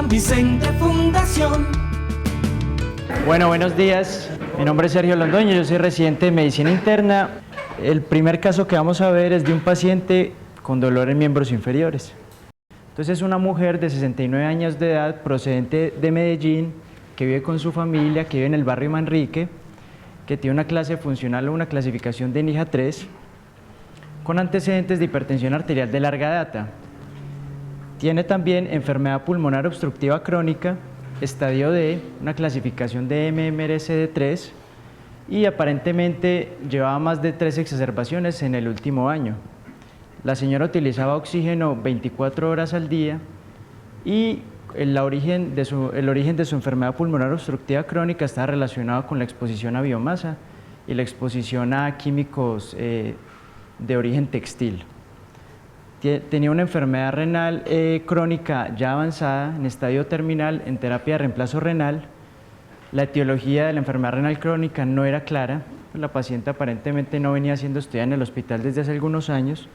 San Vicente Fundación. Bueno, buenos días. Mi nombre es Sergio Londoño, yo soy residente de medicina interna. El primer caso que vamos a ver es de un paciente con dolor en miembros inferiores. Entonces es una mujer de 69 años de edad, procedente de Medellín, que vive con su familia, que vive en el barrio Manrique, que tiene una clase funcional o una clasificación de NIJA 3, con antecedentes de hipertensión arterial de larga data. Tiene también enfermedad pulmonar obstructiva crónica, estadio D, una clasificación de MMRCD3, y aparentemente llevaba más de 3 exacerbaciones en el último año. La señora utilizaba oxígeno 24 horas al día y el origen de su enfermedad pulmonar obstructiva crónica está relacionado con la exposición a biomasa y la exposición a químicos de origen textil. Tenía una enfermedad renal crónica ya avanzada, en estadio terminal, en terapia de reemplazo renal. La etiología de la enfermedad renal crónica no era clara, la paciente aparentemente no venía siendo estudiada en el hospital desde hace algunos años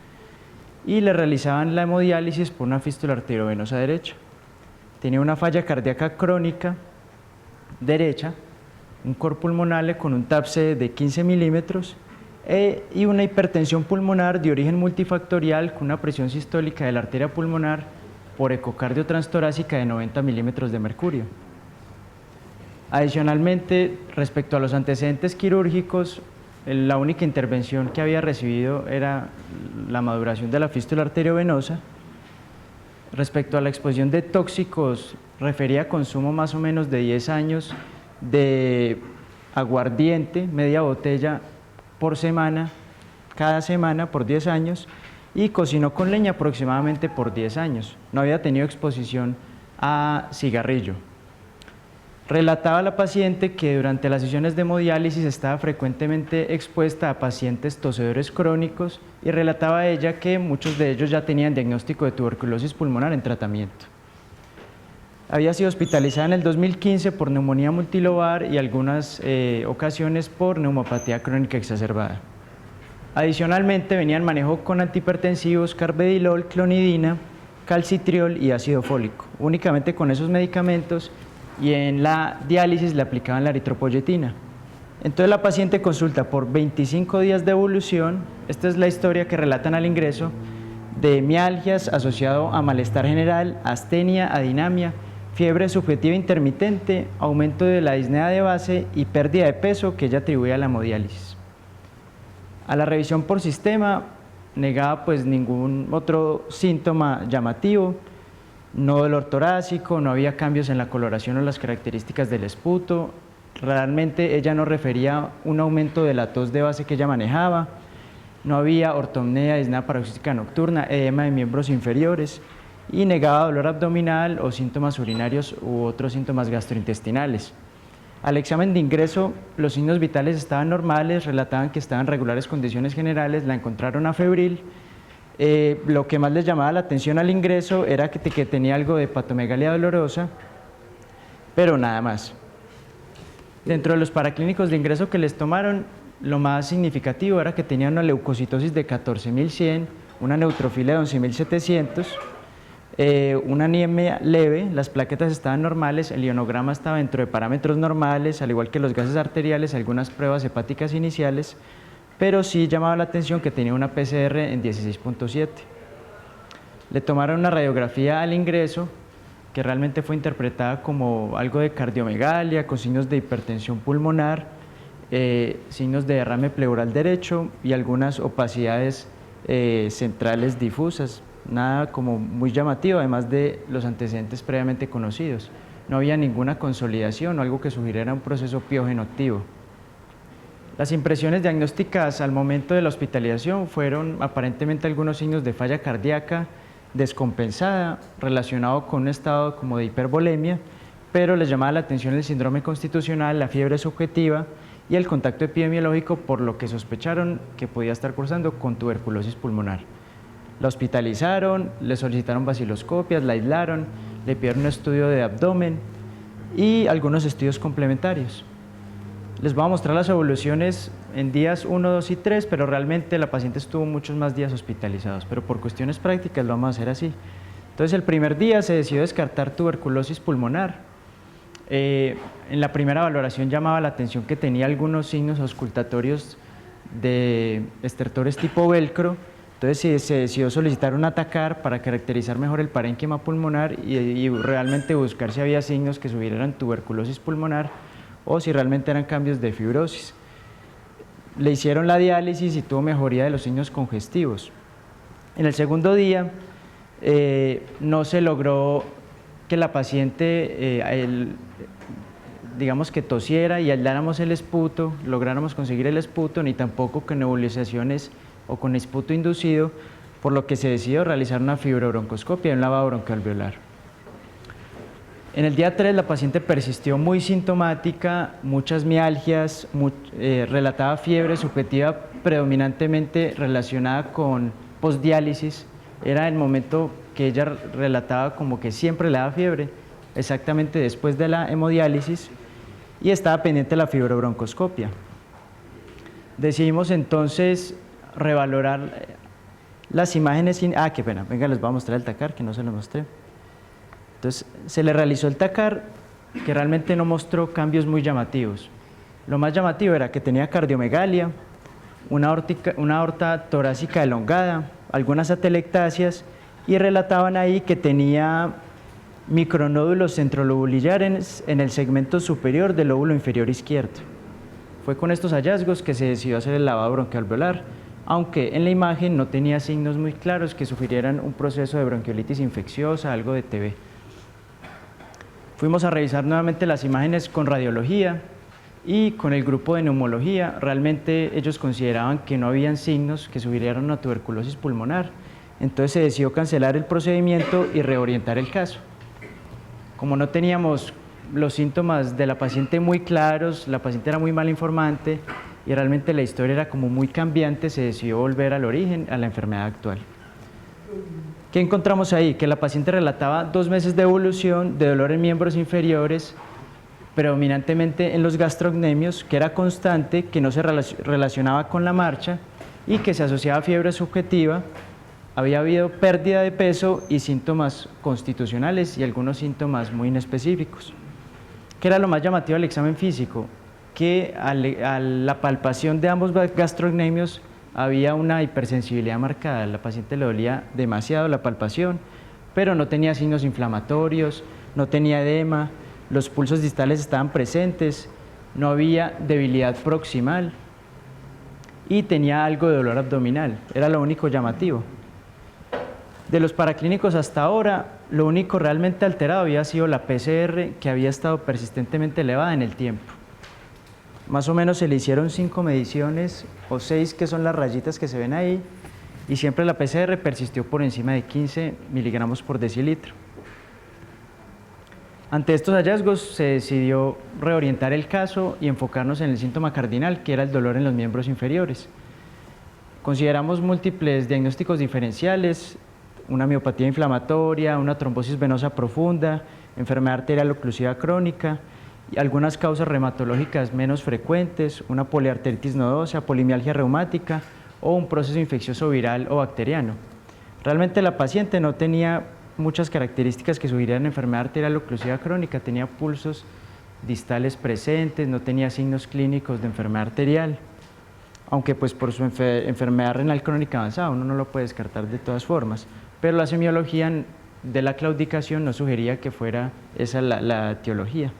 y le realizaban la hemodiálisis por una fístula arteriovenosa derecha. Tenía una falla cardíaca crónica derecha, un cor pulmonale con un TAPSE de 15 milímetros y una hipertensión pulmonar de origen multifactorial con una presión sistólica de la arteria pulmonar por ecocardio transtorácica de 90 milímetros de mercurio. Adicionalmente, respecto a los antecedentes quirúrgicos, la única intervención que había recibido era la maduración de la fístula arteriovenosa. Respecto a la exposición de tóxicos, refería consumo más o menos de 10 años de aguardiente, media botella por semana, cada semana por 10 años, y cocinó con leña aproximadamente por 10 años. No había tenido exposición a cigarrillo. Relataba la paciente que durante las sesiones de hemodiálisis estaba frecuentemente expuesta a pacientes tosedores crónicos y relataba ella que muchos de ellos ya tenían diagnóstico de tuberculosis pulmonar en tratamiento. Había sido hospitalizada en el 2015 por neumonía multilobar y algunas ocasiones por neumopatía crónica exacerbada. Adicionalmente venía en manejo con antihipertensivos, carvedilol, clonidina, calcitriol y ácido fólico. Únicamente con esos medicamentos y en la diálisis le aplicaban la eritropoyetina. Entonces la paciente consulta por 25 días de evolución. Esta es la historia que relatan al ingreso de mialgias asociado a malestar general, astenia, adinamia, fiebre subjetiva intermitente, aumento de la disnea de base y pérdida de peso que ella atribuye a la hemodiálisis. A la revisión por sistema negaba pues ningún otro síntoma llamativo. No dolor torácico, no había cambios en la coloración o las características del esputo. Realmente ella no refería un aumento de la tos de base que ella manejaba. No había ortopnea, disnea paroxística nocturna, edema de miembros inferiores y negaba dolor abdominal o síntomas urinarios u otros síntomas gastrointestinales. Al examen de ingreso, los signos vitales estaban normales, relataban que estaban en regulares condiciones generales, la encontraron afebril. Lo que más les llamaba la atención al ingreso era que tenía algo de hepatomegalia dolorosa, pero nada más. Dentro de los paraclínicos de ingreso que les tomaron, lo más significativo era que tenía una leucocitosis de 14.100, una neutrofilia de 11.700, una anemia leve, las plaquetas estaban normales, el ionograma estaba dentro de parámetros normales, al igual que los gases arteriales, algunas pruebas hepáticas iniciales, pero sí llamaba la atención que tenía una PCR en 16.7. Le tomaron una radiografía al ingreso, que realmente fue interpretada como algo de cardiomegalia, con signos de hipertensión pulmonar, signos de derrame pleural derecho y algunas opacidades centrales difusas. Nada como muy llamativo, además de los antecedentes previamente conocidos. No había ninguna consolidación o algo que sugiriera un proceso piógeno activo. Las impresiones diagnósticas al momento de la hospitalización fueron aparentemente algunos signos de falla cardíaca descompensada relacionado con un estado como de hipervolemia, pero les llamaba la atención el síndrome constitucional, la fiebre subjetiva y el contacto epidemiológico, por lo que sospecharon que podía estar cursando con tuberculosis pulmonar. La hospitalizaron, le solicitaron vaciloscopias, la aislaron, le pidieron un estudio de abdomen y algunos estudios complementarios. Les voy a mostrar las evoluciones en días 1, 2 y 3, pero realmente la paciente estuvo muchos más días hospitalizados, pero por cuestiones prácticas lo vamos a hacer así. Entonces el primer día se decidió descartar tuberculosis pulmonar. En la primera valoración llamaba la atención que tenía algunos signos auscultatorios de estertores tipo velcro. Entonces se decidió solicitar un ATACAR para caracterizar mejor el parénquima pulmonar y realmente buscar si había signos que sugirieran tuberculosis pulmonar o si realmente eran cambios de fibrosis. Le hicieron la diálisis y tuvo mejoría de los signos congestivos. En el segundo día no se logró que la paciente, digamos que tosiera y aisláramos el esputo, lográramos conseguir el esputo, ni tampoco con nebulizaciones o con esputo inducido, por lo que se decidió realizar una fibrobroncoscopia y un lavado broncoalveolar. En el día 3 la paciente persistió muy sintomática, muchas mialgias, relataba fiebre subjetiva predominantemente relacionada con postdiálisis. Era el momento que ella relataba como que siempre le daba fiebre, exactamente después de la hemodiálisis, y estaba pendiente la fibrobroncoscopia. Decidimos entonces revalorar las imágenes. Qué pena, venga, les voy a mostrar el TACAR, que no se lo mostré. Entonces, se le realizó el TACAR, que realmente no mostró cambios muy llamativos. Lo más llamativo era que tenía cardiomegalia, una aorta torácica elongada, algunas atelectasias, y relataban ahí que tenía micronódulos centrolobulillares en el segmento superior del lóbulo inferior izquierdo. Fue con estos hallazgos que se decidió hacer el lavado broncoalveolar, aunque en la imagen no tenía signos muy claros que sugirieran un proceso de bronquiolitis infecciosa, algo de TB. Fuimos a revisar nuevamente las imágenes con radiología y con el grupo de neumología. Realmente ellos consideraban que no habían signos que sugirieran una tuberculosis pulmonar. Entonces se decidió cancelar el procedimiento y reorientar el caso. Como no teníamos los síntomas de la paciente muy claros, la paciente era muy mal informante y realmente la historia era como muy cambiante, se decidió volver al origen, a la enfermedad actual. ¿Qué encontramos ahí? Que la paciente relataba 2 meses de evolución de dolor en miembros inferiores, predominantemente en los gastrocnemios, que era constante, que no se relacionaba con la marcha y que se asociaba a fiebre subjetiva. Había habido pérdida de peso y síntomas constitucionales y algunos síntomas muy inespecíficos. ¿Qué era lo más llamativo del examen físico? Que a la palpación de ambos gastrocnemios había una hipersensibilidad marcada. A la paciente le dolía demasiado la palpación, pero no tenía signos inflamatorios, no tenía edema, los pulsos distales estaban presentes, no había debilidad proximal y tenía algo de dolor abdominal. Era lo único llamativo. De los paraclínicos hasta ahora, lo único realmente alterado había sido la PCR, que había estado persistentemente elevada en el tiempo. Más o menos se le hicieron 5 mediciones, o 6 que son las rayitas que se ven ahí, y siempre la PCR persistió por encima de 15 miligramos por decilitro. Ante estos hallazgos se decidió reorientar el caso y enfocarnos en el síntoma cardinal, que era el dolor en los miembros inferiores. Consideramos múltiples diagnósticos diferenciales, una miopatía inflamatoria, una trombosis venosa profunda, enfermedad arterial oclusiva crónica y algunas causas reumatológicas menos frecuentes, una poliarteritis nodosa, polimialgia reumática o un proceso infeccioso viral o bacteriano. Realmente la paciente no tenía muchas características que sugirieran enfermedad arterial oclusiva crónica, tenía pulsos distales presentes, no tenía signos clínicos de enfermedad arterial, aunque pues por su enfermedad renal crónica avanzada uno no lo puede descartar de todas formas. Pero la semiología de la claudicación no sugería que fuera esa la etiología.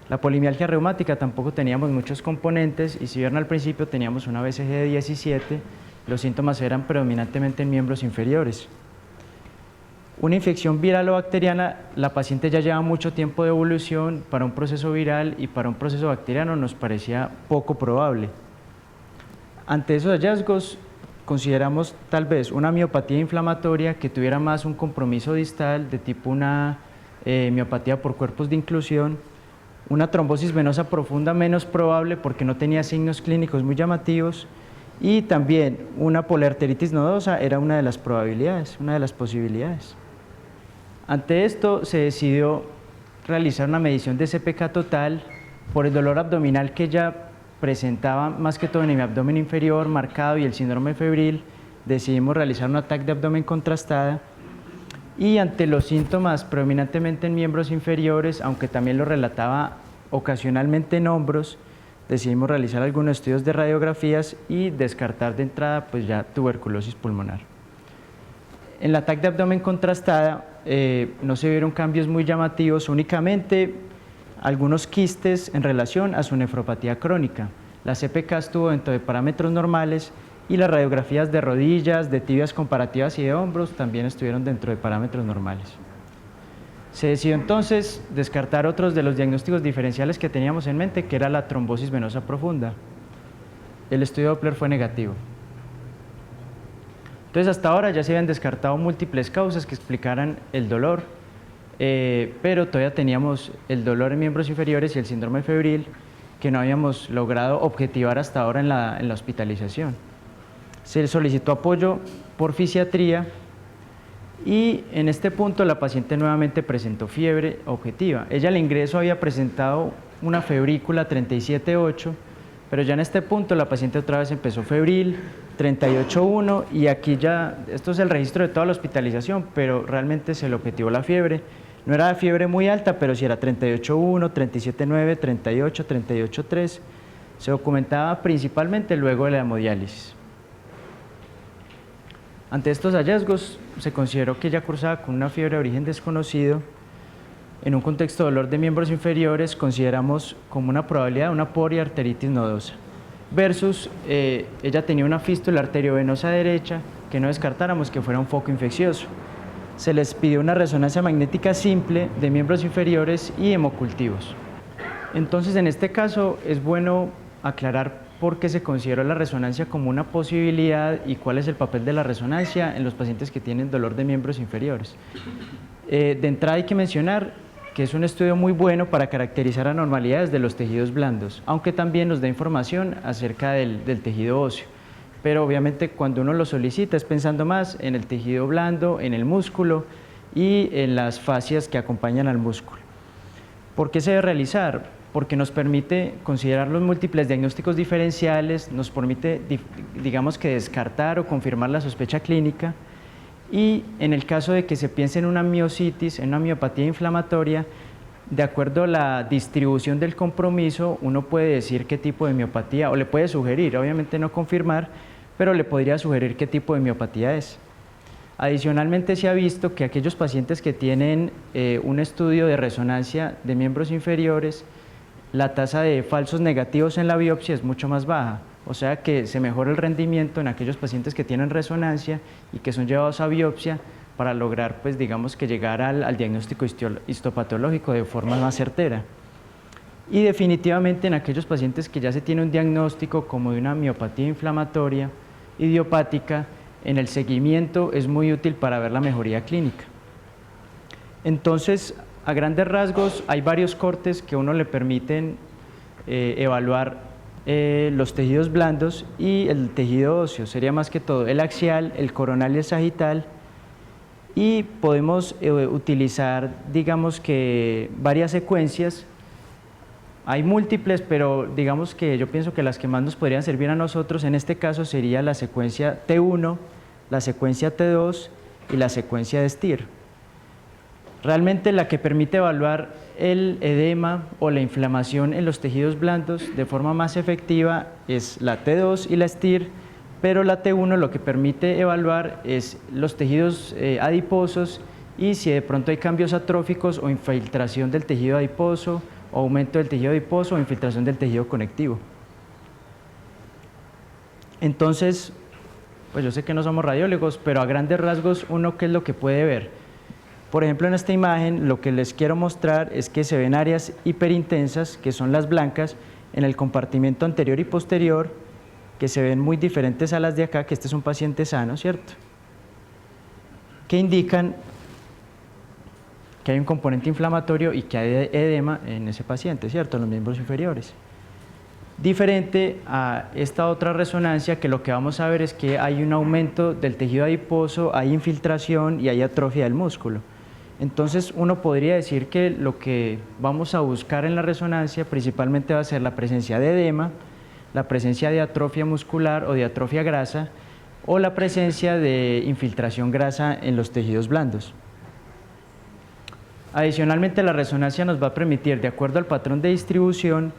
La polimialgia reumática tampoco teníamos muchos componentes y si vieron al principio teníamos una BCG de 17, los síntomas eran predominantemente en miembros inferiores. Una infección viral o bacteriana, la paciente ya lleva mucho tiempo de evolución, para un proceso viral y para un proceso bacteriano nos parecía poco probable. Ante esos hallazgos, consideramos tal vez una miopatía inflamatoria que tuviera más un compromiso distal de tipo una miopatía por cuerpos de inclusión, una trombosis venosa profunda menos probable porque no tenía signos clínicos muy llamativos y también una poliarteritis nodosa era una de las probabilidades, una de las posibilidades. Ante esto se decidió realizar una medición de CPK total por el dolor abdominal que ya presentaba más que todo en mi abdomen inferior marcado y el síndrome febril. Decidimos realizar un ataque de abdomen contrastada y ante los síntomas predominantemente en miembros inferiores, aunque también lo relataba ocasionalmente en hombros, decidimos realizar algunos estudios de radiografías y descartar de entrada pues ya tuberculosis pulmonar. En la TAC de abdomen contrastada no se vieron cambios muy llamativos, únicamente algunos quistes en relación a su nefropatía crónica. La CPK estuvo dentro de parámetros normales y las radiografías de rodillas, de tibias comparativas y de hombros también estuvieron dentro de parámetros normales. Se decidió entonces descartar otros de los diagnósticos diferenciales que teníamos en mente, que era la trombosis venosa profunda. El estudio Doppler fue negativo. Entonces, hasta ahora ya se habían descartado múltiples causas que explicaran el dolor, pero todavía teníamos el dolor en miembros inferiores y el síndrome febril que no habíamos logrado objetivar hasta ahora en la hospitalización. Se solicitó apoyo por fisiatría y en este punto la paciente nuevamente presentó fiebre objetiva. Ella al ingreso había presentado una febrícula 37.8, pero ya en este punto la paciente otra vez empezó febril, 38.1, y aquí ya, esto es el registro de toda la hospitalización, pero realmente se le objetivó la fiebre. No era fiebre muy alta, pero sí era 38.1, 37.9, 38, 38.3. Se documentaba principalmente luego de la hemodiálisis. Ante estos hallazgos, se consideró que ella cursaba con una fiebre de origen desconocido. En un contexto de dolor de miembros inferiores, consideramos como una probabilidad una poliarteritis nodosa, versus ella tenía una fístula arteriovenosa derecha que no descartáramos que fuera un foco infeccioso. Se les pidió una resonancia magnética simple de miembros inferiores y hemocultivos. Entonces, en este caso, es bueno aclarar por qué se consideró la resonancia como una posibilidad y cuál es el papel de la resonancia en los pacientes que tienen dolor de miembros inferiores. De entrada hay que mencionar que es un estudio muy bueno para caracterizar anormalidades de los tejidos blandos, aunque también nos da información acerca del tejido óseo. Pero obviamente cuando uno lo solicita es pensando más en el tejido blando, en el músculo y en las fascias que acompañan al músculo. ¿Por qué se debe realizar? Porque nos permite considerar los múltiples diagnósticos diferenciales, nos permite, digamos que descartar o confirmar la sospecha clínica, y en el caso de que se piense en una miositis, en una miopatía inflamatoria, de acuerdo a la distribución del compromiso, uno puede decir qué tipo de miopatía, o le puede sugerir, obviamente no confirmar, pero le podría sugerir qué tipo de miopatía es. Adicionalmente, se ha visto que aquellos pacientes que tienen un estudio de resonancia de miembros inferiores, la tasa de falsos negativos en la biopsia es mucho más baja, o sea que se mejora el rendimiento en aquellos pacientes que tienen resonancia y que son llevados a biopsia para lograr, pues digamos que llegar al diagnóstico histopatológico de forma más certera. Y definitivamente en aquellos pacientes que ya se tiene un diagnóstico como de una miopatía inflamatoria idiopática, en el seguimiento es muy útil para ver la mejoría clínica. Entonces, a grandes rasgos, hay varios cortes que a uno le permiten evaluar los tejidos blandos y el tejido óseo. Sería más que todo el axial, el coronal y el sagital. Y podemos utilizar, digamos que, varias secuencias. Hay múltiples, pero digamos que yo pienso que las que más nos podrían servir a nosotros en este caso sería la secuencia T1, la secuencia T2 y la secuencia de STIR. Realmente la que permite evaluar el edema o la inflamación en los tejidos blandos de forma más efectiva es la T2 y la STIR, pero la T1 lo que permite evaluar es los tejidos adiposos y si de pronto hay cambios atróficos o infiltración del tejido adiposo, o aumento del tejido adiposo o infiltración del tejido conectivo. Entonces, pues yo sé que no somos radiólogos, pero a grandes rasgos uno, ¿qué es lo que puede ver? Por ejemplo, en esta imagen lo que les quiero mostrar es que se ven áreas hiperintensas, que son las blancas, en el compartimento anterior y posterior, que se ven muy diferentes a las de acá, que este es un paciente sano, ¿cierto? Que indican que hay un componente inflamatorio y que hay edema en ese paciente, ¿cierto? En los miembros inferiores. Diferente a esta otra resonancia, que lo que vamos a ver es que hay un aumento del tejido adiposo, hay infiltración y hay atrofia del músculo. Entonces uno podría decir que lo que vamos a buscar en la resonancia principalmente va a ser la presencia de edema, la presencia de atrofia muscular o de atrofia grasa, o la presencia de infiltración grasa en los tejidos blandos. Adicionalmente, la resonancia nos va a permitir, de acuerdo al patrón de distribución,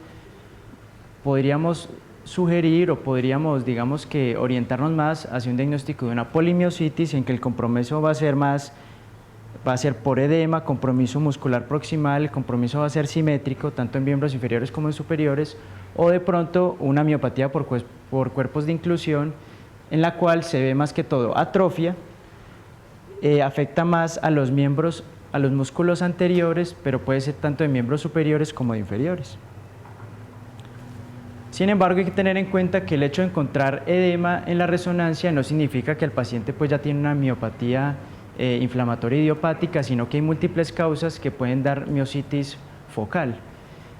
podríamos sugerir o podríamos, digamos que, orientarnos más hacia un diagnóstico de una polimiositis en que el compromiso va a ser por edema, compromiso muscular proximal, el compromiso va a ser simétrico, tanto en miembros inferiores como en superiores, o de pronto una miopatía por cuerpos de inclusión, en la cual se ve más que todo atrofia, afecta más a los miembros, a los músculos anteriores, pero puede ser tanto de miembros superiores como de inferiores. Sin embargo, hay que tener en cuenta que el hecho de encontrar edema en la resonancia no significa que el paciente pues ya tiene una miopatía inflamatoria idiopática, sino que hay múltiples causas que pueden dar miositis focal.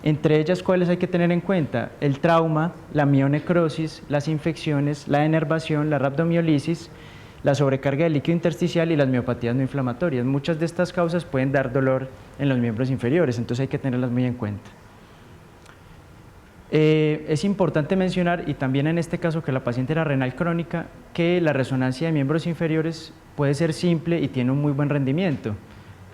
Entre ellas, ¿cuáles hay que tener en cuenta? El trauma, la mionecrosis, las infecciones, la enervación, la rhabdomiolisis, la sobrecarga del líquido intersticial y las miopatías no inflamatorias. Muchas de estas causas pueden dar dolor en los miembros inferiores, entonces hay que tenerlas muy en cuenta. Es importante mencionar, y también en este caso que la paciente era renal crónica, que la resonancia de miembros inferiores puede ser simple y tiene un muy buen rendimiento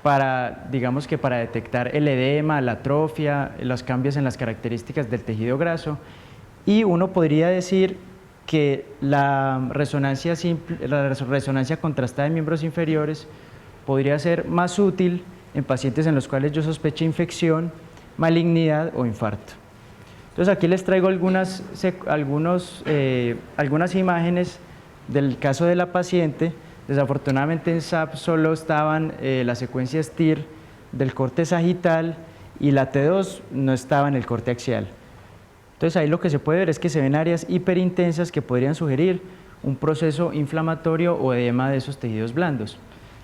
para, digamos que para detectar el edema, la atrofia, los cambios en las características del tejido graso, y uno podría decir que la resonancia contrastada de miembros inferiores podría ser más útil en pacientes en los cuales yo sospeche infección, malignidad o infarto. Entonces aquí les traigo algunas imágenes del caso de la paciente. Desafortunadamente en SAP solo estaban la secuencia STIR del corte sagital y la T2 no estaba en el corte axial. Entonces ahí lo que se puede ver es que se ven áreas hiperintensas que podrían sugerir un proceso inflamatorio o edema de esos tejidos blandos.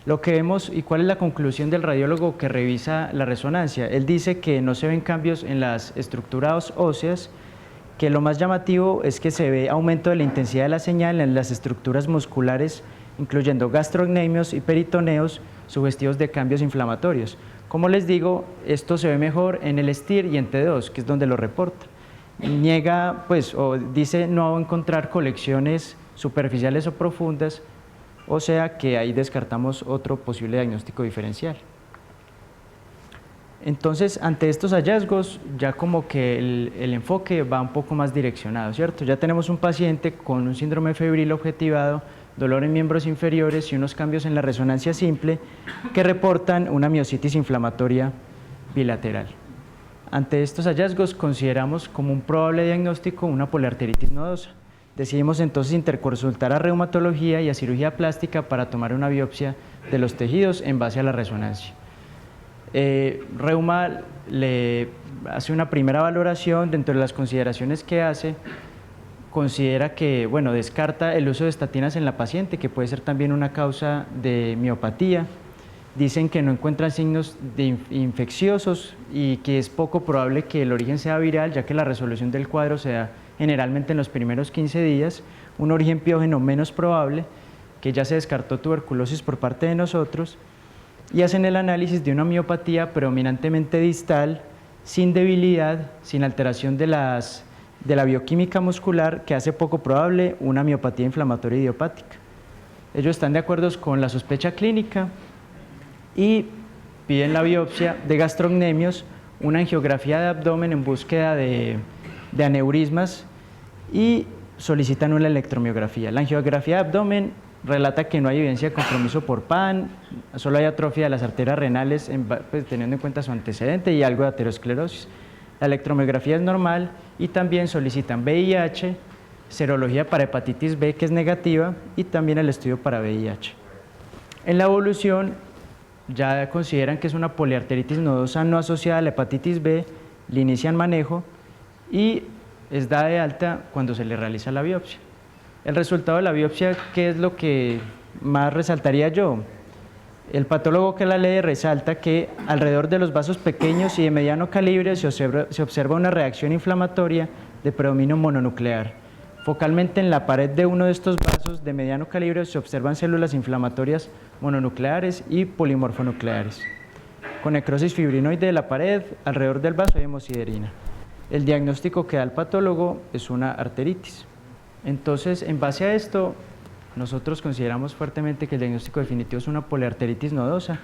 Lo que vemos, y cuál es la conclusión del radiólogo que revisa la resonancia, él dice que no se ven cambios en las estructuras óseas, que lo más llamativo es que se ve aumento de la intensidad de la señal en las estructuras musculares, incluyendo gastrocnemios y peritoneos, sugestivos de cambios inflamatorios. Como les digo, esto se ve mejor en el STIR y en T2, que es donde lo reporta. Niega, pues, o dice no encontrar colecciones superficiales o profundas, o sea que ahí descartamos otro posible diagnóstico diferencial. Entonces, ante estos hallazgos, ya como que el enfoque va un poco más direccionado, ¿cierto? Ya tenemos un paciente con un síndrome febril objetivado, dolor en miembros inferiores y unos cambios en la resonancia simple que reportan una miositis inflamatoria bilateral. Ante estos hallazgos, consideramos como un probable diagnóstico una poliarteritis nodosa. Decidimos entonces interconsultar a reumatología y a cirugía plástica para tomar una biopsia de los tejidos en base a la resonancia. Reuma le hace una primera valoración. Dentro de las consideraciones que hace, considera que, bueno, descarta el uso de estatinas en la paciente, que puede ser también una causa de miopatía. Dicen que no encuentran signos de infecciosos y que es poco probable que el origen sea viral, ya que la resolución del cuadro se da generalmente en los primeros 15 días, un origen piógeno menos probable, que ya se descartó tuberculosis por parte de nosotros, y hacen el análisis de una miopatía predominantemente distal, sin debilidad, sin alteración de la bioquímica muscular, que hace poco probable una miopatía inflamatoria idiopática. Ellos están de acuerdo con la sospecha clínica y piden la biopsia de gastrocnemios, una angiografía de abdomen en búsqueda de aneurismas y solicitan una electromiografía. La angiografía de abdomen relata que no hay evidencia de compromiso por PAN, solo hay atrofia de las arterias renales, pues, teniendo en cuenta su antecedente y algo de aterosclerosis. La electromiografía es normal y también solicitan VIH, serología para hepatitis B, que es negativa, y también el estudio para VIH. En la evolución ya consideran que es una poliarteritis nodosa no asociada a la hepatitis B, le inician manejo y es dada de alta cuando se le realiza la biopsia. El resultado de la biopsia, ¿qué es lo que más resaltaría yo? El patólogo que la lee resalta que alrededor de los vasos pequeños y de mediano calibre se observa una reacción inflamatoria de predominio mononuclear. Focalmente en la pared de uno de estos vasos de mediano calibre se observan células inflamatorias mononucleares y polimorfonucleares. Con necrosis fibrinoide de la pared, alrededor del vaso hay hemosiderina. El diagnóstico que da el patólogo es una arteritis. Entonces, en base a esto, nosotros consideramos fuertemente que el diagnóstico definitivo es una poliarteritis nodosa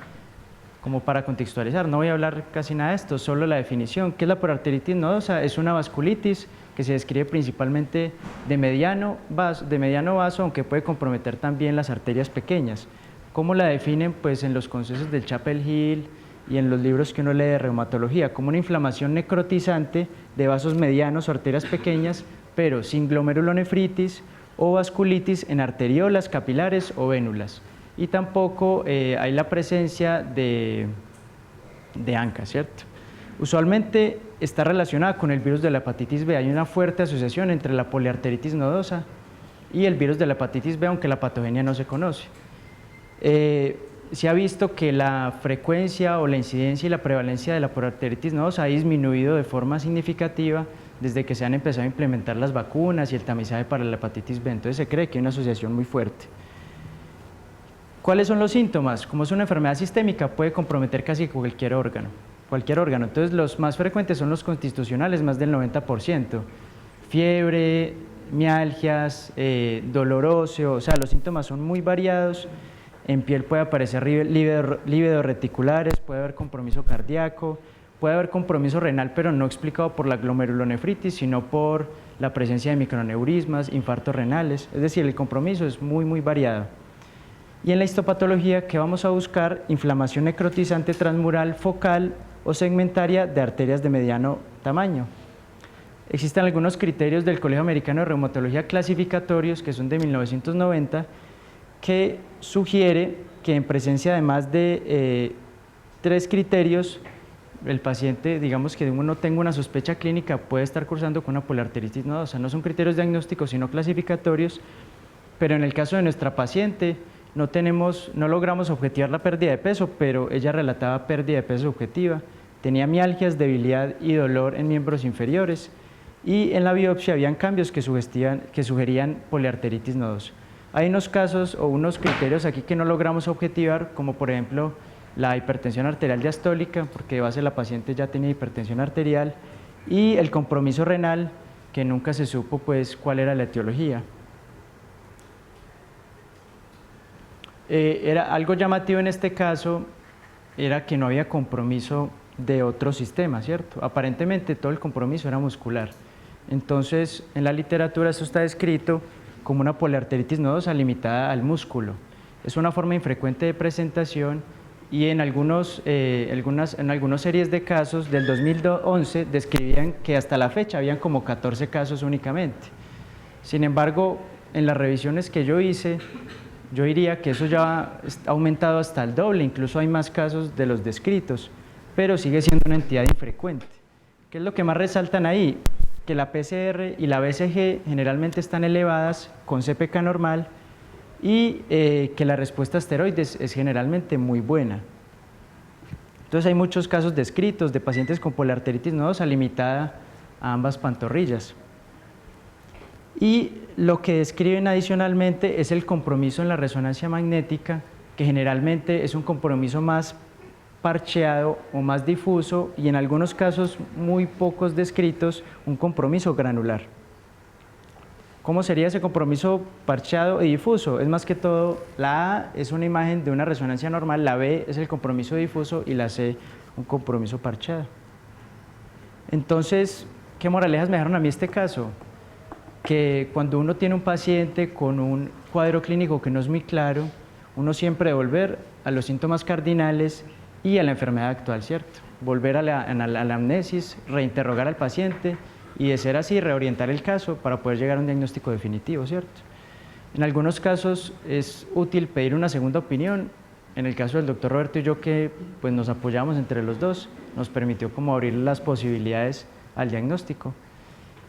Como para contextualizar, no voy a hablar casi nada de esto, solo la definición. ¿Qué es la poliarteritis nodosa? Es una vasculitis que se describe principalmente de mediano vaso, aunque puede comprometer también las arterias pequeñas. ¿Cómo la definen? Pues en los consensos del Chapel Hill y en los libros que uno lee de reumatología, como una inflamación necrotizante de vasos medianos o arterias pequeñas, pero sin glomerulonefritis o vasculitis en arteriolas, capilares o vénulas. Y tampoco hay la presencia de ANCA, ¿cierto? Usualmente está relacionada con el virus de la hepatitis B. Hay una fuerte asociación entre la poliarteritis nodosa y el virus de la hepatitis B, aunque la patogenia no se conoce. Se ha visto que la frecuencia o la incidencia y la prevalencia de la poliarteritis nodosa ha disminuido de forma significativa desde que se han empezado a implementar las vacunas y el tamizaje para la hepatitis B. Entonces se cree que hay una asociación muy fuerte. ¿Cuáles son los síntomas? Como es una enfermedad sistémica, puede comprometer casi cualquier órgano. Entonces los más frecuentes son los constitucionales, más del 90%. Fiebre, mialgias, dolor óseo, o sea, los síntomas son muy variados. En piel puede aparecer lívidos reticulares, puede haber compromiso cardíaco, puede haber compromiso renal, pero no explicado por la glomerulonefritis, sino por la presencia de microneurismas, infartos renales. Es decir, el compromiso es muy variado. Y en la histopatología, ¿qué vamos a buscar? Inflamación necrotizante transmural focal o segmentaria de arterias de mediano tamaño. Existen algunos criterios del Colegio Americano de Reumatología clasificatorios, que son de 1990, que sugiere que en presencia de más de 3 criterios, el paciente, digamos que uno tenga una sospecha clínica, puede estar cursando con una poliarteritis nodosa. No son criterios diagnósticos, sino clasificatorios, pero en el caso de nuestra paciente, no logramos objetivar la pérdida de peso, pero ella relataba pérdida de peso objetiva, tenía mialgias, debilidad y dolor en miembros inferiores, y en la biopsia habían cambios que sugerían poliarteritis nodosa. Hay unos casos o unos criterios aquí que no logramos objetivar, como por ejemplo la hipertensión arterial diastólica, porque de base la paciente ya tenía hipertensión arterial, y el compromiso renal, que nunca se supo pues cuál era la etiología. Era algo llamativo en este caso, era que no había compromiso de otro sistema, ¿cierto? Aparentemente todo el compromiso era muscular. Entonces, en la literatura esto está descrito como una poliarteritis nodosa limitada al músculo. Es una forma infrecuente de presentación y en algunas series de casos del 2011 describían que hasta la fecha habían como 14 casos únicamente. Sin embargo, en las revisiones que yo hice, yo diría que eso ya ha aumentado hasta el doble, incluso hay más casos de los descritos, pero sigue siendo una entidad infrecuente. ¿Qué es lo que más resaltan ahí? Que la PCR y la BCG generalmente están elevadas con CPK normal y que la respuesta a esteroides es generalmente muy buena. Entonces hay muchos casos descritos de pacientes con poliarteritis nodosa limitada a ambas pantorrillas. Y lo que describen adicionalmente es el compromiso en la resonancia magnética, que generalmente es un compromiso más parcheado o más difuso y en algunos casos muy pocos descritos un compromiso granular. ¿Cómo sería ese compromiso parcheado y difuso? Es más que todo, la A es una imagen de una resonancia normal, la B es el compromiso difuso y la C un compromiso parcheado. Entonces, ¿qué moralejas me dejaron a mí este caso? Que cuando uno tiene un paciente con un cuadro clínico que no es muy claro, uno siempre debe volver a los síntomas cardinales y a la enfermedad actual, ¿cierto? Volver a la anamnesis, reinterrogar al paciente y de ser así, reorientar el caso para poder llegar a un diagnóstico definitivo, ¿cierto? En algunos casos es útil pedir una segunda opinión. En el caso del doctor Roberto y yo, que pues, nos apoyamos entre los dos, nos permitió como abrir las posibilidades al diagnóstico.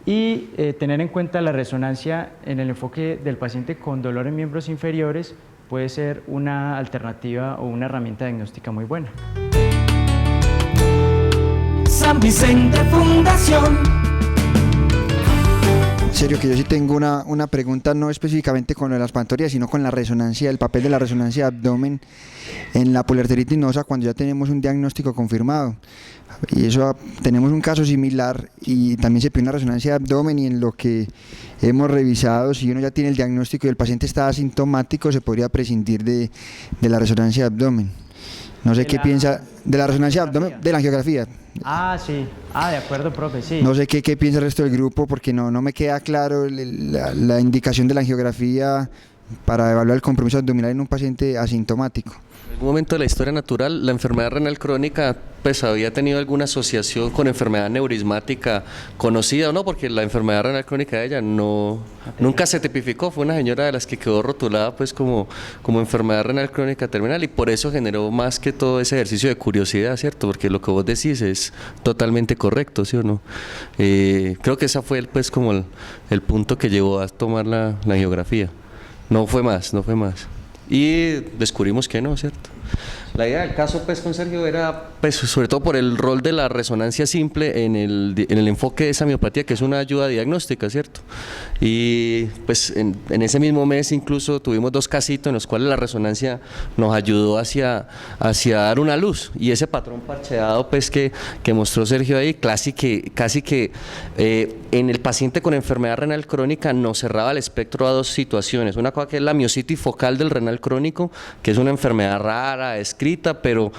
Y tener en cuenta la resonancia en el enfoque del paciente con dolor en miembros inferiores puede ser una alternativa o una herramienta diagnóstica muy buena. San Vicente Fundación. En serio que yo sí tengo una pregunta, no específicamente con lo de las pantorrillas, sino con la resonancia, el papel de la resonancia de abdomen en la poliarteritis nodosa cuando ya tenemos un diagnóstico confirmado. Y eso, tenemos un caso similar y también se pide una resonancia de abdomen, y en lo que hemos revisado, si uno ya tiene el diagnóstico y el paciente está asintomático, se podría prescindir de la resonancia de abdomen. No sé De qué la- piensa de la resonancia de abdomen, angiografía. de la angiografía. Ah, sí. Ah, de acuerdo, profe, sí. No sé qué piensa el resto del grupo porque no me queda claro la indicación de la angiografía para evaluar el compromiso abdominal en un paciente asintomático. En algún momento de la historia natural, la enfermedad renal crónica pues había tenido alguna asociación con enfermedad neurismática conocida o no, porque la enfermedad renal crónica de ella nunca se tipificó, fue una señora de las que quedó rotulada pues como enfermedad renal crónica terminal y por eso generó más que todo ese ejercicio de curiosidad, ¿cierto? Porque lo que vos decís es totalmente correcto, ¿sí o no? Creo que ese fue pues como el punto que llevó a tomar la angiografía. No fue más. Y descubrimos que no, ¿cierto? La idea del caso pues con Sergio era pues sobre todo por el rol de la resonancia simple en el enfoque de esa miopatía que es una ayuda diagnóstica, ¿cierto? Y pues en ese mismo mes incluso tuvimos 2 casitos en los cuales la resonancia nos ayudó hacia dar una luz y ese patrón parcheado pues que mostró Sergio ahí casi que en el paciente con enfermedad renal crónica nos cerraba el espectro a 2 situaciones, una cosa que es la miositis focal del renal crónico, que es una enfermedad rara, escrita, pero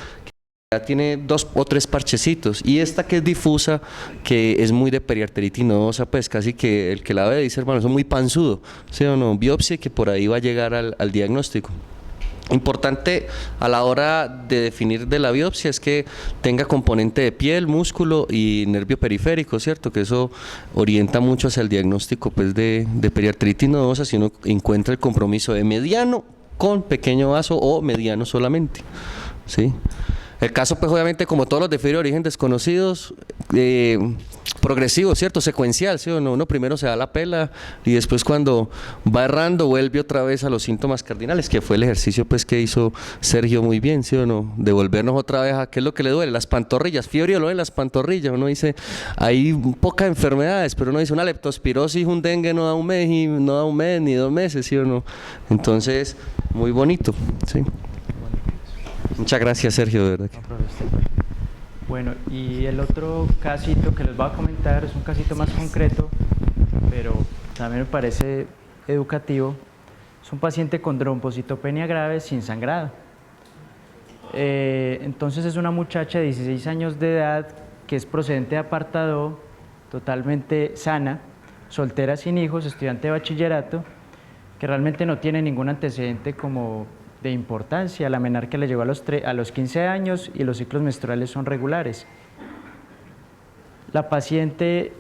ya tiene 2 o 3 parchecitos, y esta que es difusa, que es muy de periarteritis nodosa, pues casi que el que la ve dice, hermano, eso es muy panzudo, ¿sí o no? Biopsia, que por ahí va a llegar al diagnóstico. Importante a la hora de definir de la biopsia es que tenga componente de piel, músculo y nervio periférico, ¿cierto? Que eso orienta mucho hacia el diagnóstico pues, de periarteritis nodosa si uno encuentra el compromiso de mediano con pequeño vaso o mediano solamente, ¿sí? El caso, pues obviamente, como todos los de fibra de origen desconocidos, progresivo, ¿cierto? Secuencial, ¿sí o no? Uno primero se da la pela y después cuando va errando vuelve otra vez a los síntomas cardinales, que fue el ejercicio pues que hizo Sergio muy bien, ¿sí o no? Devolvernos otra vez a qué es lo que le duele, las pantorrillas, fiebre y dolor en las pantorrillas. Uno dice, hay pocas enfermedades, pero uno dice una leptospirosis, un dengue no da un mes y no da un mes ni 2 meses, ¿sí o no? Entonces, muy bonito, ¿sí? Muchas gracias, Sergio, de verdad. Bueno, y el otro casito que les voy a comentar es un casito más concreto, pero también me parece educativo. Es un paciente con trombocitopenia grave sin sangrado. Entonces es una muchacha de 16 años de edad que es procedente de apartado, totalmente sana, soltera sin hijos, estudiante de bachillerato, que realmente no tiene ningún antecedente como de importancia. La menarquia le llegó a los 15 años y los ciclos menstruales son regulares. La paciente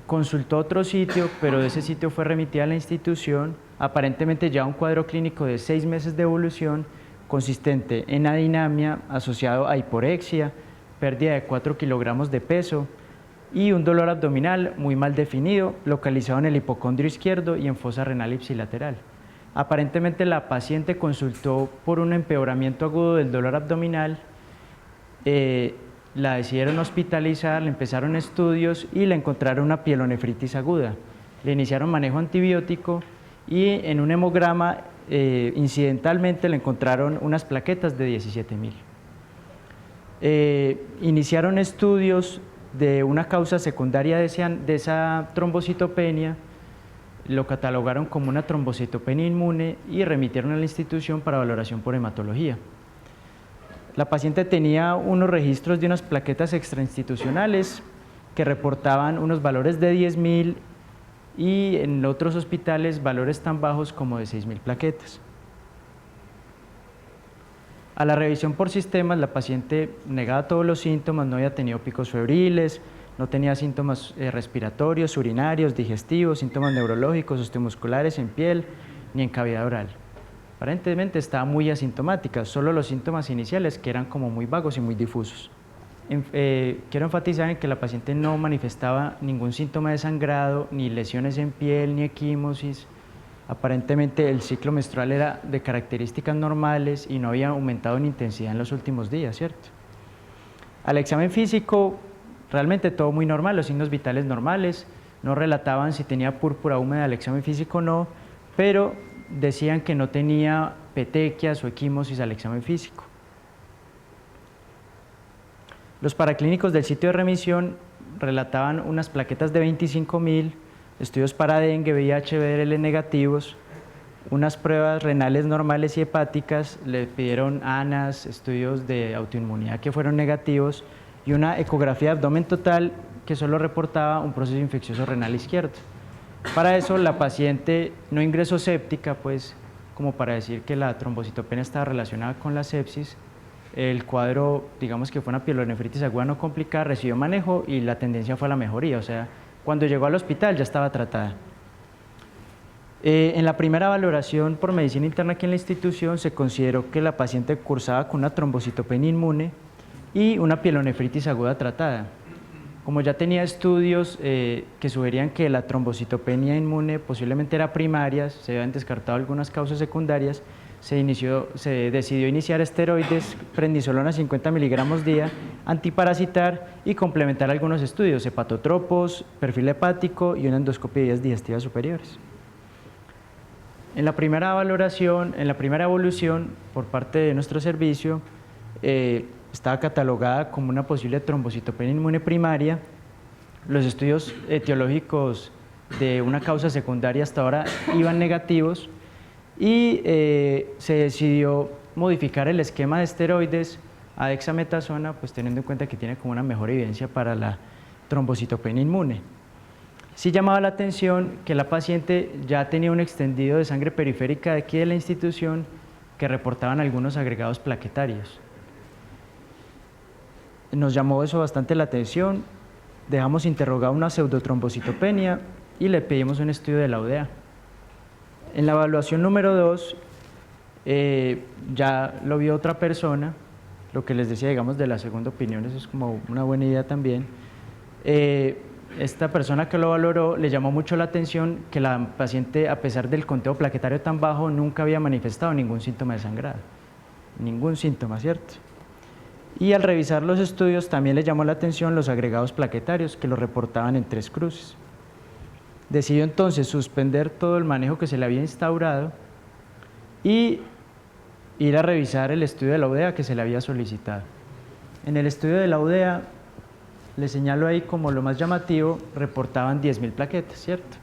consultó otro sitio, pero de ese sitio fue remitida a la institución, aparentemente ya un cuadro clínico de 6 meses de evolución, consistente en adinamia asociado a hiporexia, pérdida de 4 kilogramos de peso y un dolor abdominal muy mal definido, localizado en el hipocondrio izquierdo y en fosa renal ipsilateral. Aparentemente la paciente consultó por un empeoramiento agudo del dolor abdominal, la decidieron hospitalizar, le empezaron estudios y le encontraron una pielonefritis aguda. Le iniciaron manejo antibiótico y en un hemograma incidentalmente le encontraron unas plaquetas de 17.000. Iniciaron estudios de una causa secundaria de esa trombocitopenia, lo catalogaron como una trombocitopenia inmune y remitieron a la institución para valoración por hematología. La paciente tenía unos registros de unas plaquetas extrainstitucionales que reportaban unos valores de 10.000 y en otros hospitales valores tan bajos como de 6.000 plaquetas. A la revisión por sistemas, la paciente negaba todos los síntomas, no había tenido picos febriles, no tenía síntomas respiratorios, urinarios, digestivos, síntomas neurológicos, osteomusculares en piel, ni en cavidad oral. Aparentemente estaba muy asintomática, solo los síntomas iniciales que eran como muy vagos y muy difusos. Quiero enfatizar en que la paciente no manifestaba ningún síntoma de sangrado, ni lesiones en piel, ni equimosis. Aparentemente el ciclo menstrual era de características normales y no había aumentado en intensidad en los últimos días, ¿cierto? Al examen físico, realmente todo muy normal, los signos vitales normales, no relataban si tenía púrpura húmeda al examen físico o no, pero decían que no tenía petequias o equimosis al examen físico. Los paraclínicos del sitio de remisión relataban unas plaquetas de 25.000, estudios para dengue, VIH, BRL negativos, unas pruebas renales normales y hepáticas, le pidieron ANAS, estudios de autoinmunidad que fueron negativos y una ecografía de abdomen total que solo reportaba un proceso infeccioso renal izquierdo. Para eso la paciente no ingresó séptica, pues como para decir que la trombocitopenia estaba relacionada con la sepsis. El cuadro, digamos que fue una pielonefritis aguda no complicada, recibió manejo y la tendencia fue a la mejoría, o sea, cuando llegó al hospital ya estaba tratada. En la primera valoración por medicina interna aquí en la institución se consideró que la paciente cursaba con una trombocitopenia inmune y una pielonefritis aguda tratada. Como ya tenía estudios que sugerían que la trombocitopenia inmune posiblemente era primaria, se habían descartado algunas causas secundarias, se decidió iniciar esteroides, prednisolona 50 miligramos día, antiparasitar y complementar algunos estudios, hepatotropos, perfil hepático y una endoscopia de vías digestivas superiores. En la primera valoración, en la primera evolución por parte de nuestro servicio, estaba catalogada como una posible trombocitopenia inmune primaria. Los estudios etiológicos de una causa secundaria hasta ahora iban negativos y se decidió modificar el esquema de esteroides a dexametasona, pues teniendo en cuenta que tiene como una mejor evidencia para la trombocitopenia inmune. Sí llamaba la atención que la paciente ya tenía un extendido de sangre periférica de aquí de la institución que reportaban algunos agregados plaquetarios. Nos llamó eso bastante la atención, dejamos interrogada una pseudotrombocitopenia y le pedimos un estudio de la UDEA. En la evaluación número 2 ya lo vio otra persona, lo que les decía, digamos, de la segunda opinión, eso es como una buena idea también. Esta persona que lo valoró le llamó mucho la atención que la paciente, a pesar del conteo plaquetario tan bajo, nunca había manifestado ningún síntoma de sangrado, ningún síntoma, ¿cierto? Y al revisar los estudios también le llamó la atención los agregados plaquetarios que lo reportaban en 3 cruces. Decidió entonces suspender todo el manejo que se le había instaurado y ir a revisar el estudio de la UDEA que se le había solicitado. En el estudio de la UDEA, le señalo ahí como lo más llamativo, reportaban 10.000 plaquetas, ¿cierto?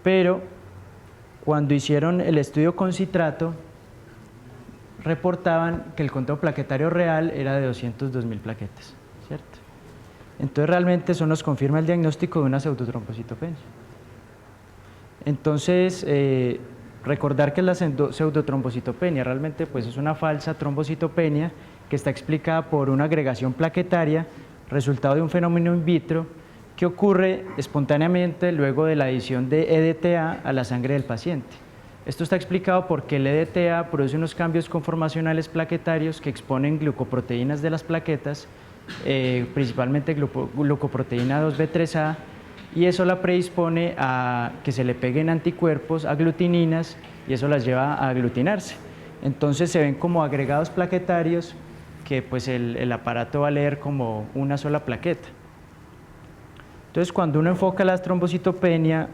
Pero cuando hicieron el estudio con citrato, reportaban que el conteo plaquetario real era de 202.000 plaquetas, ¿cierto? Entonces realmente eso nos confirma el diagnóstico de una pseudotrombocitopenia. Entonces, recordar que la pseudotrombocitopenia realmente pues, es una falsa trombocitopenia que está explicada por una agregación plaquetaria, resultado de un fenómeno in vitro que ocurre espontáneamente luego de la adición de EDTA a la sangre del paciente. Esto está explicado porque el EDTA produce unos cambios conformacionales plaquetarios que exponen glucoproteínas de las plaquetas, principalmente glucoproteína 2B3A, y eso la predispone a que se le peguen anticuerpos, aglutininas, y eso las lleva a aglutinarse. Entonces se ven como agregados plaquetarios que pues el aparato va a leer como una sola plaqueta. Entonces cuando uno enfoca la trombocitopenia,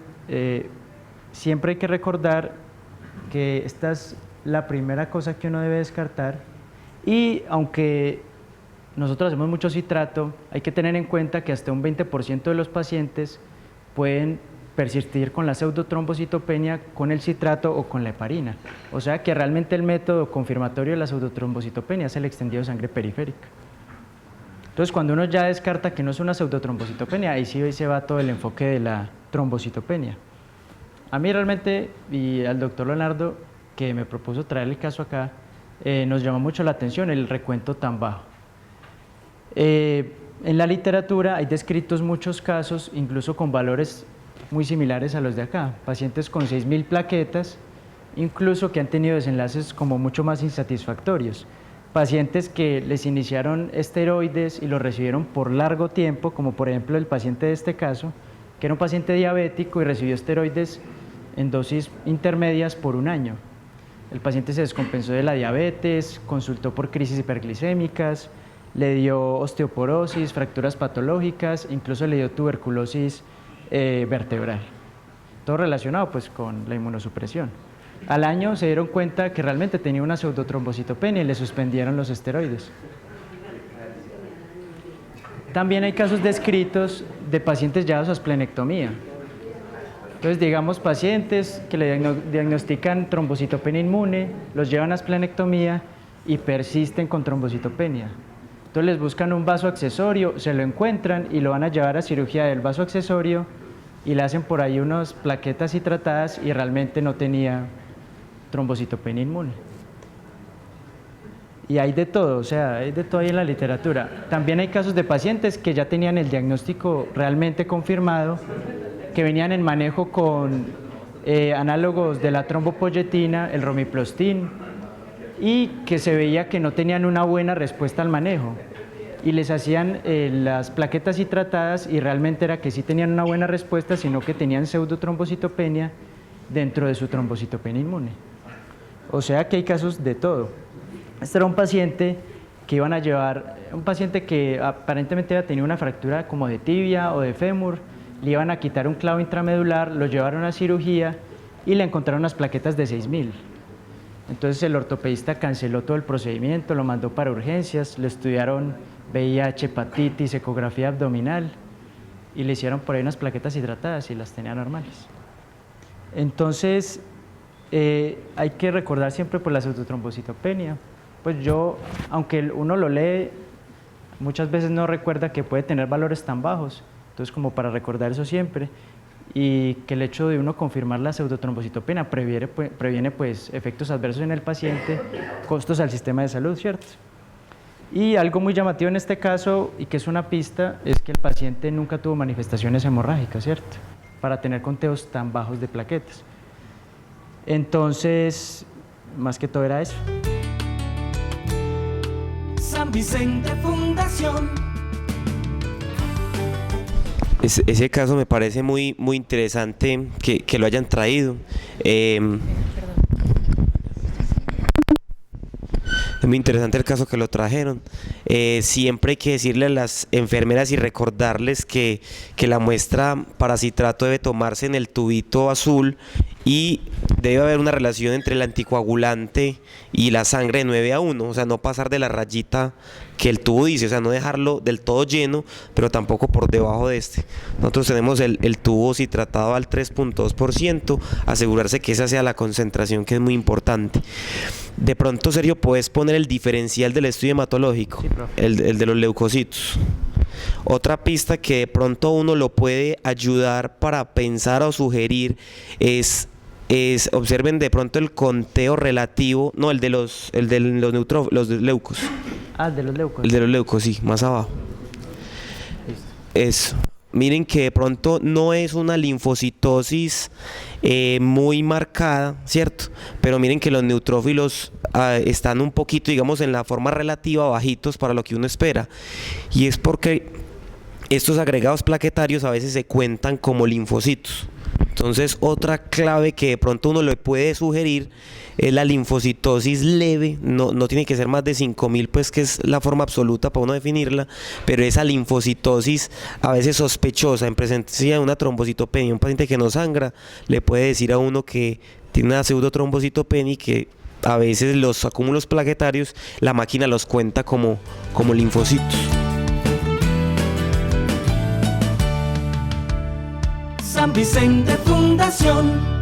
siempre hay que recordar que esta es la primera cosa que uno debe descartar, y aunque nosotros hacemos mucho citrato, hay que tener en cuenta que hasta un 20% de los pacientes pueden persistir con la pseudotrombocitopenia con el citrato o con la heparina. O sea que realmente el método confirmatorio de la pseudotrombocitopenia es el extendido de sangre periférica. Entonces cuando uno ya descarta que no es una pseudotrombocitopenia, ahí sí se va todo el enfoque de la trombocitopenia. A mí realmente, y al doctor Leonardo, que me propuso traer el caso acá, nos llamó mucho la atención el recuento tan bajo. En la literatura hay descritos muchos casos, incluso con valores muy similares a los de acá, pacientes con 6.000 plaquetas, incluso que han tenido desenlaces como mucho más insatisfactorios, pacientes que les iniciaron esteroides y los recibieron por largo tiempo, como por ejemplo el paciente de este caso, que era un paciente diabético y recibió esteroides en dosis intermedias por 1 año. El paciente se descompensó de la diabetes, consultó por crisis hiperglicémicas, le dio osteoporosis, fracturas patológicas, incluso le dio tuberculosis vertebral. Todo relacionado pues con la inmunosupresión. Al año se dieron cuenta que realmente tenía una pseudotrombocitopenia y le suspendieron los esteroides. También hay casos descritos de pacientes llevados a esplenectomía. Entonces, digamos, pacientes que le diagnostican trombocitopenia inmune, los llevan a esplenectomía y persisten con trombocitopenia. Entonces les buscan un vaso accesorio, se lo encuentran y lo van a llevar a cirugía del vaso accesorio y le hacen por ahí unas plaquetas hidratadas y realmente no tenía trombocitopenia inmune. Y hay de todo, o sea, hay de todo ahí en la literatura. También hay casos de pacientes que ya tenían el diagnóstico realmente confirmado, que venían en manejo con análogos de la trombopoyetina, el romiplostin, y que se veía que no tenían una buena respuesta al manejo. Y les hacían las plaquetas hidratadas y realmente era que sí tenían una buena respuesta, sino que tenían pseudotrombocitopenia dentro de su trombocitopenia inmune. O sea que hay casos de todo. Este era un paciente que iban a llevar, un paciente que aparentemente había tenido una fractura como de tibia o de fémur, le iban a quitar un clavo intramedular, lo llevaron a cirugía y le encontraron unas plaquetas de 6.000. Entonces el ortopedista canceló todo el procedimiento, lo mandó para urgencias, le estudiaron VIH, hepatitis, ecografía abdominal y le hicieron por ahí unas plaquetas hidratadas y las tenía normales. Entonces hay que recordar siempre por la pseudotrombocitopenia. Pues yo, aunque uno lo lee, muchas veces no recuerda que puede tener valores tan bajos, entonces como para recordar eso siempre. Y que el hecho de uno confirmar la pseudotrombocitopenia previene pues efectos adversos en el paciente, costos al sistema de salud, ¿cierto? Y algo muy llamativo en este caso, y que es una pista, es que el paciente nunca tuvo manifestaciones hemorrágicas, ¿cierto? Para tener conteos tan bajos de plaquetas. Entonces, más que todo era eso. San Vicente Fundación. Ese caso me parece muy interesante que lo hayan traído. Es muy interesante el caso que lo trajeron. Siempre hay que decirle a las enfermeras y recordarles que la muestra para citrato debe tomarse en el tubito azul y debe haber una relación entre el anticoagulante y la sangre de 9:1, o sea, no pasar de la rayita que el tubo dice, o sea, no dejarlo del todo lleno, pero tampoco por debajo de este. Nosotros tenemos el tubo citratado al 3.2%, asegurarse que esa sea la concentración, que es muy importante. De pronto, Sergio, ¿puedes poner el diferencial del estudio hematológico? Sí, profe. El de los leucocitos. Otra pista que de pronto uno lo puede ayudar para pensar o sugerir es observen de pronto el conteo relativo, no, el de los leucos. Ah, de los leucos. El de los leucos, sí, más abajo. Listo. Eso. Miren que de pronto no es una linfocitosis muy marcada, ¿cierto? Pero miren que los neutrófilos están un poquito, digamos, en la forma relativa bajitos para lo que uno espera. Y es porque estos agregados plaquetarios a veces se cuentan como linfocitos. Entonces, otra clave que de pronto uno le puede sugerir es la linfocitosis leve, no tiene que ser más de 5.000, pues que es la forma absoluta para uno definirla, pero esa linfocitosis a veces sospechosa en presencia de una trombocitopenia, un paciente que no sangra, le puede decir a uno que tiene una pseudotrombocitopenia y que a veces los acúmulos plaquetarios, la máquina los cuenta como linfocitos. San Vicente Fundación.